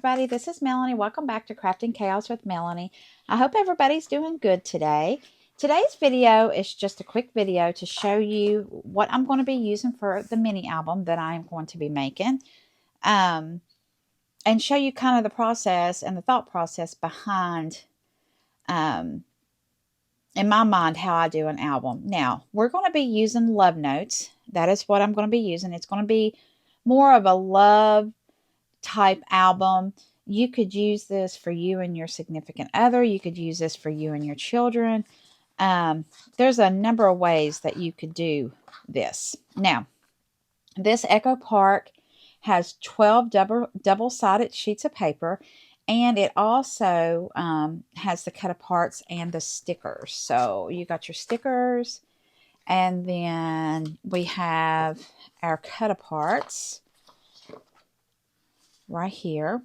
everybody. This is Melanie. Welcome back to Crafting Chaos with Melanie. I hope everybody's doing good today. Today's video is just a quick video to show you what I'm going to be using for the mini album that I'm going to be making. And show you kind of the process and the thought process behind, in my mind, how I do an album. Now, we're going to be using love notes. That is what I'm going to be using. It's going to be more of a love type album. You could use this for you and your significant other. You could use this for you and your children. There's a number of ways that you could do this. Now, this Echo Park has 12 double-sided sheets of paper, and it also has the cut-aparts and the stickers. So you got your stickers, and then we have our cut-aparts right here.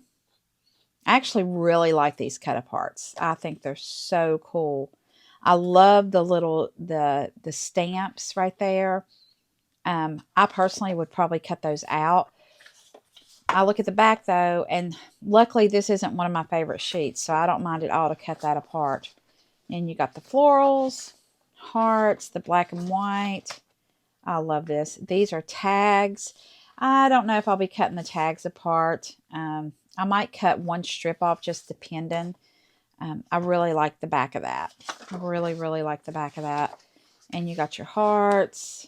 I actually really like these cut-aparts. I think they're so cool. I love the little the stamps right there. I personally would probably cut those out. I look at the back though, and luckily this isn't one of my favorite sheets, so I don't mind at all to cut that apart. And you got the florals, hearts, the black and white. I love this. These are tags. I don't know if I'll be cutting the tags apart. I might cut one strip off, just depending. I really like the back of that. I really, really like the back of that. And you got your hearts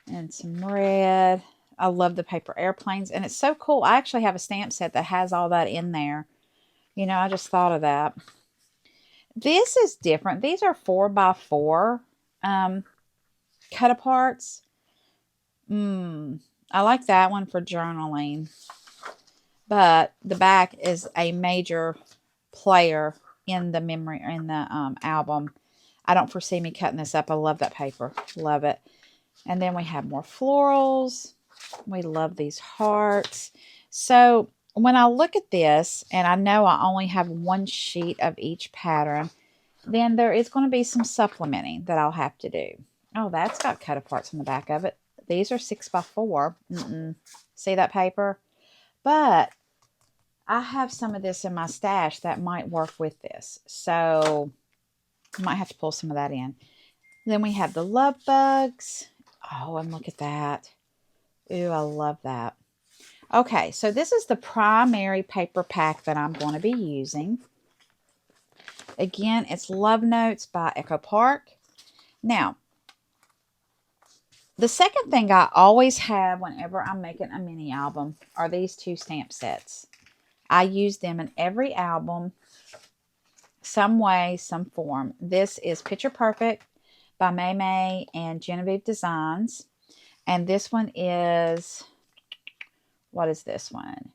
and some red. I love the paper airplanes, and it's so cool. I actually have a stamp set that has all that in there. You know, I just thought of that. This is different. These are 4x4 cut aparts. I like that one for journaling. But the back is a major player in the memory, in the album. I don't foresee me cutting this up. I love that paper. Love it. And then we have more florals. We love these hearts. So when I look at this, and I know I only have one sheet of each pattern, then there is going to be some supplementing that I'll have to do. Oh, that's got cut aparts on the back of it. These are 6x4. See that paper? But I have some of this in my stash that might work with this. So I might have to pull some of that in. Then we have the love bugs. Oh, and look at that. Ooh, I love that. Okay, so this is the primary paper pack that I'm going to be using. Again, it's Love Notes by Echo Park. Now, the second thing I always have whenever I'm making a mini album are these two stamp sets. I use them in every album, some way, some form. This is Picture Perfect by May May and Genevieve Designs. And this one is, what is this one?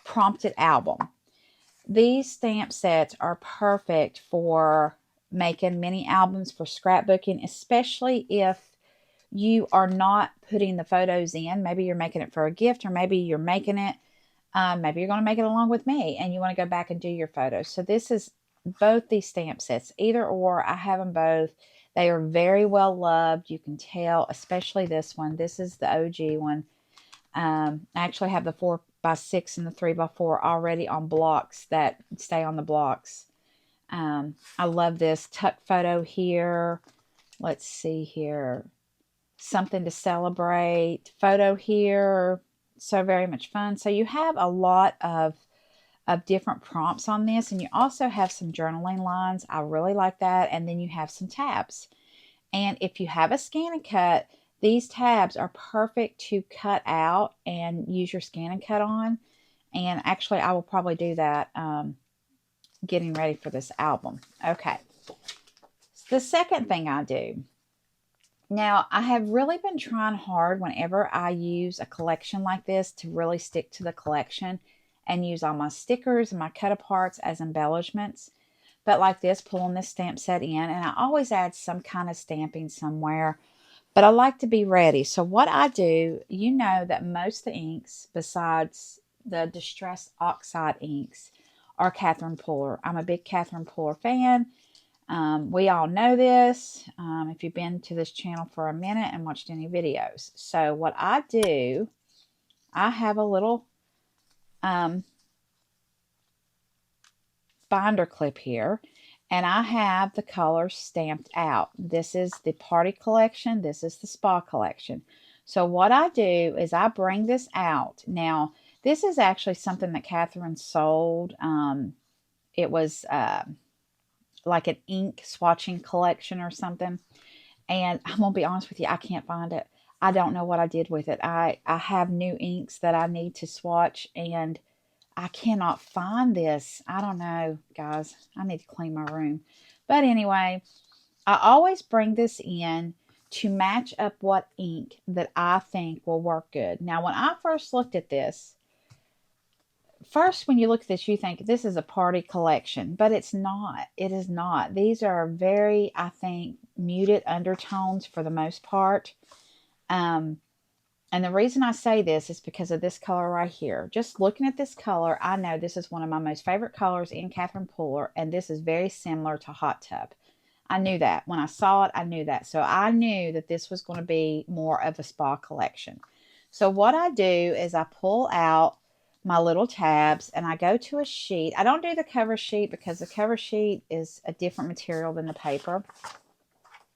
Prompted Album. These stamp sets are perfect for making mini albums, for scrapbooking, especially if you are not putting the photos in. Maybe you're making it for a gift, or maybe you're making it, maybe you're going to make it along with me and you want to go back and do your photos. So this is both these stamp sets, either or. I have them both. They are very well loved. You can tell, especially this one. This is the OG one. I actually have the 4x6 and the 3x4 already on blocks that stay on the blocks. I love this tuck photo here. Let's see here. Something to celebrate photo here. So very much fun. So you have a lot of different prompts on this, and you also have some journaling lines. I really like that. And then you have some tabs. And if you have a scan and cut, these tabs are perfect to cut out and use your scan and cut on. And actually, I will probably do that getting ready for this album. Okay. The second thing I do. Now, I have really been trying hard whenever I use a collection like this to really stick to the collection and use all my stickers and my cut aparts as embellishments. But like this, pulling this stamp set in, and I always add some kind of stamping somewhere. But I like to be ready. So what I do, you know that most of the inks, besides the Distress Oxide inks, are Catherine Puller. I'm a big Catherine Puller fan. We all know this if you've been to this channel for a minute and watched any videos. So what I do, I have a little binder clip here, and I have the colors stamped out. This is the party collection. This is the spa collection. So what I do is I bring this out. Now, this is actually something that Catherine sold. It was like an ink swatching collection or something. And I'm going to be honest with you, I can't find it. I don't know what I did with it. I have new inks that I need to swatch, and I cannot find this. I don't know, guys. I need to clean my room. But anyway, I always bring this in to match up what ink that I think will work good. Now, when I first looked at this, first, when you look at this, you think this is a party collection, but it's not. It is not. These are very, I think, muted undertones for the most part. And the reason I say this is because of this color right here. Just looking at this color, I know this is one of my most favorite colors in Catherine Pooler, and this is very similar to Hot Tub. I knew that. When I saw it, I knew that. So I knew that this was going to be more of a spa collection. So what I do is I pull out my little tabs and I go to a sheet. I don't do the cover sheet because the cover sheet is a different material than the paper.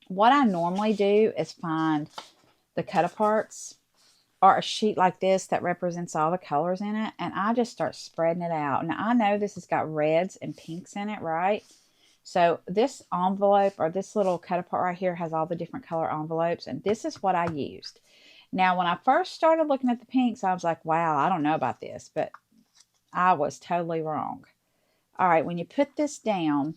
What I normally do is find the cut-aparts or a sheet like this that represents all the colors in it, and I just start spreading it out. Now, I know this has got reds and pinks in it, right? So this envelope or this little cut-apart right here has all the different color envelopes, and this is what I used. Now, when I first started looking at the pinks, I was like, wow, I don't know about this, but I was totally wrong. All right, when you put this down,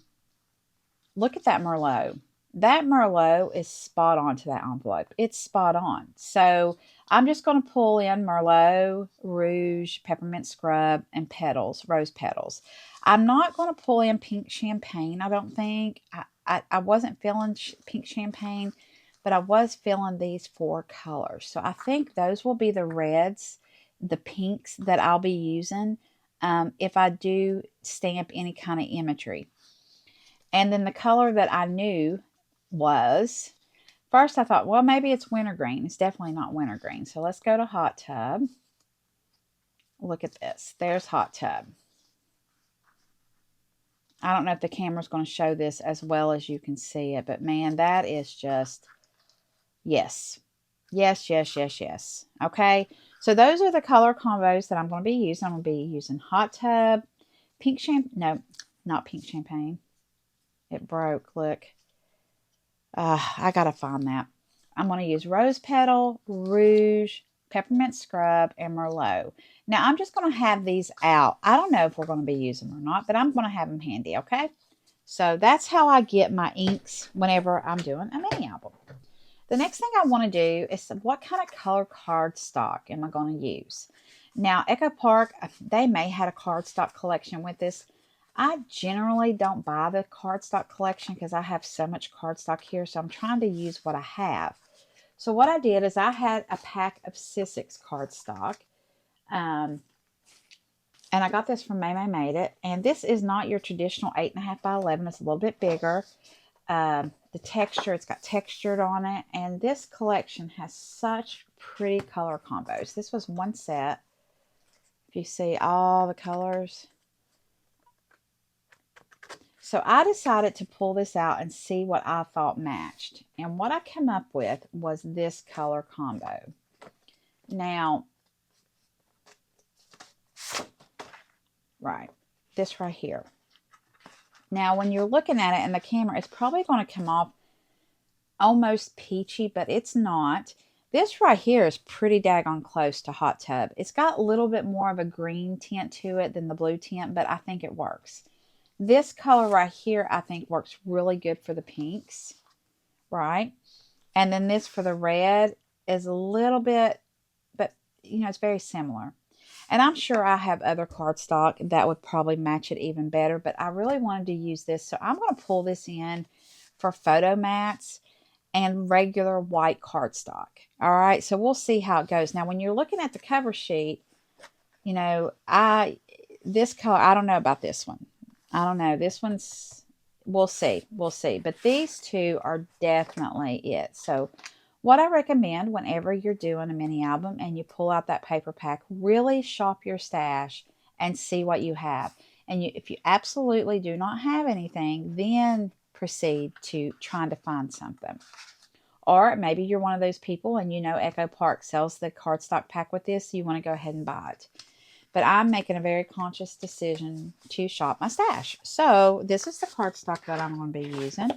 look at that Merlot. That Merlot is spot on to that envelope. It's spot on. So I'm just going to pull in Merlot, Rouge, Peppermint Scrub, and petals, rose petals. I'm not going to pull in pink champagne, I don't think. I wasn't feeling pink champagne, but I was feeling these four colors. So I think those will be the reds, the pinks that I'll be using if I do stamp any kind of imagery. And then the color that I knew was, first I thought, well, maybe it's wintergreen. It's definitely not wintergreen. So let's go to Hot Tub. Look at this. There's Hot Tub. I don't know if the camera's going to show this as well as you can see it, but man, that is just, yes. Yes, yes, yes, yes. Okay, so those are the color combos that I'm going to be using. I'm going to be using Hot Tub, pink champagne, no, not pink champagne. It broke, look. I got to find that. I'm going to use Rose Petal, Rouge, Peppermint Scrub, and Merlot. Now, I'm just going to have these out. I don't know if we're going to be using them or not, but I'm going to have them handy, okay? So that's how I get my inks whenever I'm doing a mini album. The next thing I want to do is what kind of color cardstock am I going to use? Now, Echo Park, they may have a cardstock collection with this. I generally don't buy the cardstock collection because I have so much cardstock here, so I'm trying to use what I have. So what I did is I had a pack of Sissix cardstock, and I got this from May Made It, and this is not your traditional 8.5 by 11. It's a little bit bigger. The texture, it's got textured on it, and this collection has such pretty color combos. This was one set. If you see all the colors. So I decided to pull this out and see what I thought matched. And what I came up with was this color combo. Now, right, this right here. Now, when you're looking at it in the camera, it's probably going to come off almost peachy, but it's not. This right here is pretty daggone close to Hot Tub. It's got a little bit more of a green tint to it than the blue tint, but I think it works. This color right here, I think, works really good for the pinks, right? And then this for the red is a little bit, but, you know, it's very similar. And I'm sure I have other cardstock that would probably match it even better, but I really wanted to use this. So I'm going to pull this in for photo mats and regular white cardstock. All right, so we'll see how it goes. Now, when you're looking at the cover sheet, you know, this color, I don't know about this one. I don't know. This one's, we'll see. We'll see. But these two are definitely it. So what I recommend whenever you're doing a mini album and you pull out that paper pack, really shop your stash and see what you have. And if you absolutely do not have anything, then proceed to trying to find something. Or maybe you're one of those people and you know Echo Park sells the cardstock pack with this, so you want to go ahead and buy it. But I'm making a very conscious decision to shop my stash. So this is the cardstock that I'm going to be using.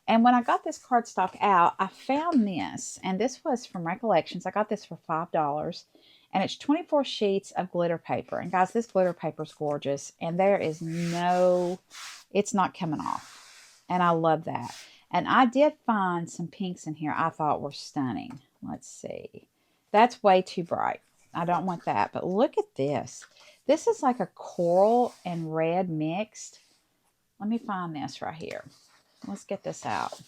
And when I got this cardstock out, I found this. And this was from Recollections. I got this for $5. And it's 24 sheets of glitter paper. And guys, this glitter paper is gorgeous. And there is no, it's not coming off. And I love that. And I did find some pinks in here I thought were stunning. Let's see. That's way too bright. I don't want that. But look at this. This is like a coral and red mixed. Let me find this right here. Let's get this out.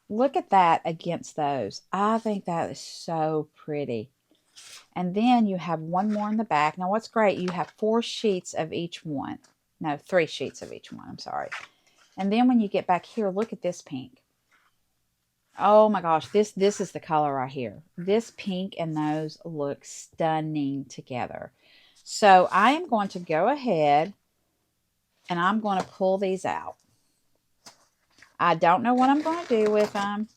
Look at that against those. I think that is so pretty. And then you have one more in the back. Now what's great, you have 4 sheets of each one. No, 3 sheets of each one. I'm sorry. And then when you get back here, look at this pink. Oh my gosh, this is the color right here. This pink and those look stunning together. So I am going to go ahead and I'm going to pull these out. I don't know what I'm going to do with them.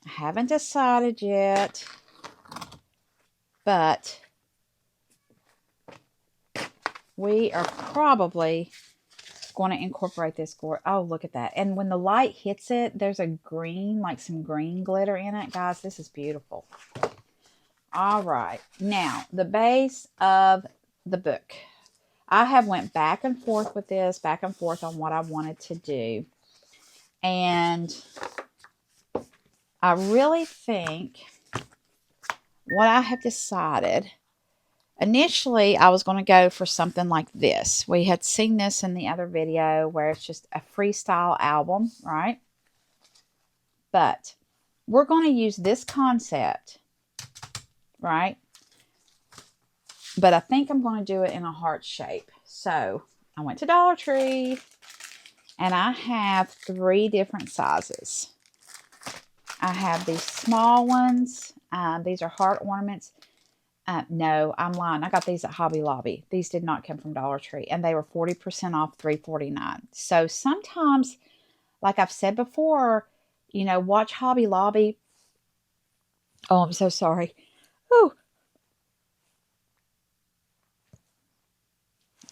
I haven't decided yet. But we are probably going to incorporate this. Oh, look at that. And when the light hits it, there's a green, like some green glitter in it. Guys, this is beautiful. All right. Now, the base of the book. I have went back and forth with this, back and forth on what I wanted to do. And I really think what I have decided, initially I was going to go for something like this. We had seen this in the other video where it's just a freestyle album, right? But we're going to use this concept, right? But I think I'm going to do it in a heart shape. So I went to Dollar Tree and I have 3 different sizes. I have these small ones. These are heart ornaments. No, I'm lying. I got these at Hobby Lobby. These did not come from Dollar Tree. And they were 40% off, $3.49. So sometimes, like I've said before, you know, watch Hobby Lobby. Oh, I'm so sorry. Whew.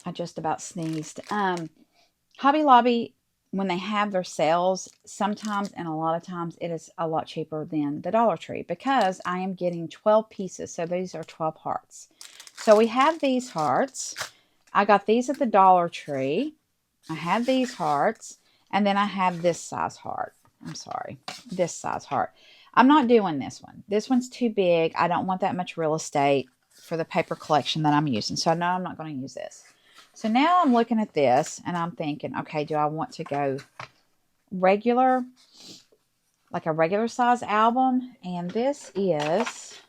I just about sneezed. Hobby Lobby, when they have their sales, sometimes and a lot of times it is a lot cheaper than the Dollar Tree because I am getting 12 pieces. So these are 12 hearts. So we have these hearts. I got these at the Dollar Tree. I have these hearts. And then I have this size heart. I'm sorry. This size heart. I'm not doing this one. This one's too big. I don't want that much real estate for the paper collection that I'm using. So no, I'm not going to use this. So now I'm looking at this and I'm thinking, okay, do I want to go regular, like a regular size album? And this is,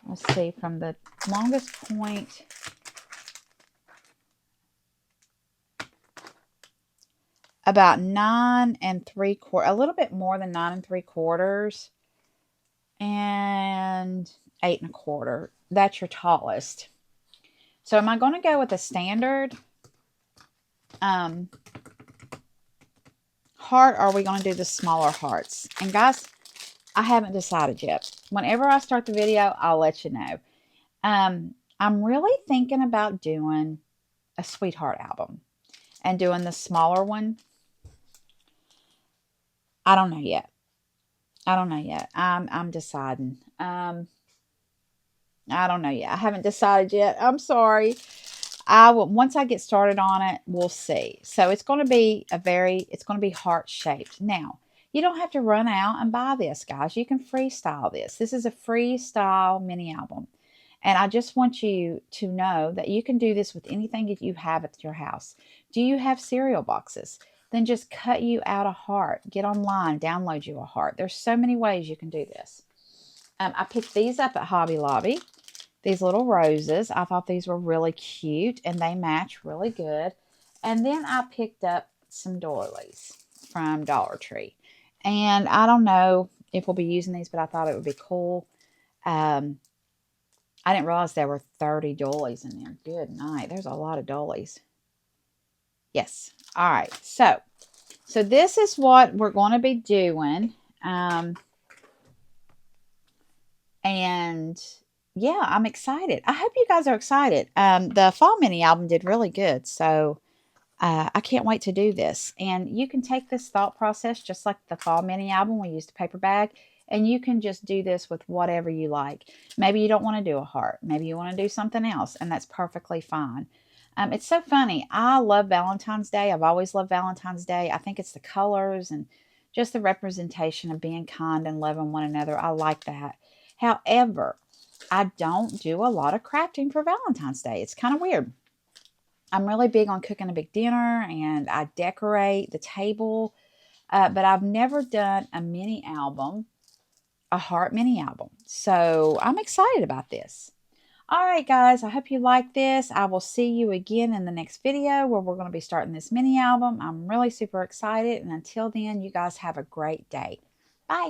let's see, from the longest point, about 9 3/4, a little bit more than 9 3/4, and 8 1/4. That's your tallest. So am I going to go with a standard heart, or are we going to do the smaller hearts? And guys, I haven't decided yet. Whenever I start the video, I'll let you know. I'm really thinking about doing a sweetheart album and doing the smaller one. I don't know yet. I'm deciding. I don't know yet. I haven't decided yet. I'm sorry. I will, once I get started on it, we'll see. So it's going to be it's going to be heart shaped. Now, you don't have to run out and buy this, guys. You can freestyle this. This is a freestyle mini album. And I just want you to know that you can do this with anything that you have at your house. Do you have cereal boxes? Then just cut you out a heart. Get online, download you a heart. There's so many ways you can do this. I picked these up at Hobby Lobby. These little roses. I thought these were really cute and they match really good. And then I picked up some doilies from Dollar Tree. And I don't know if we'll be using these, but I thought it would be cool. I I didn't realize there were 30 doilies in there. Good night. There's a lot of doilies. Yes. All right. So this is what we're going to be doing. And yeah, I'm excited. I hope you guys are excited. The fall mini album did really good. So I can't wait to do this. And you can take this thought process just like the fall mini album. We used a paper bag. And you can just do this with whatever you like. Maybe you don't want to do a heart. Maybe you want to do something else. And that's perfectly fine. It's so funny. I love Valentine's Day. I've always loved Valentine's Day. I think it's the colors and just the representation of being kind and loving one another. I like that. However, I don't do a lot of crafting for Valentine's Day. It's kind of weird. I'm really big on cooking a big dinner and I decorate the table, but I've never done a mini album, a heart mini album. So I'm excited about this. All right, guys, I hope you like this. I will see you again in the next video where we're going to be starting this mini album. I'm really super excited. And until then, you guys have a great day. Bye.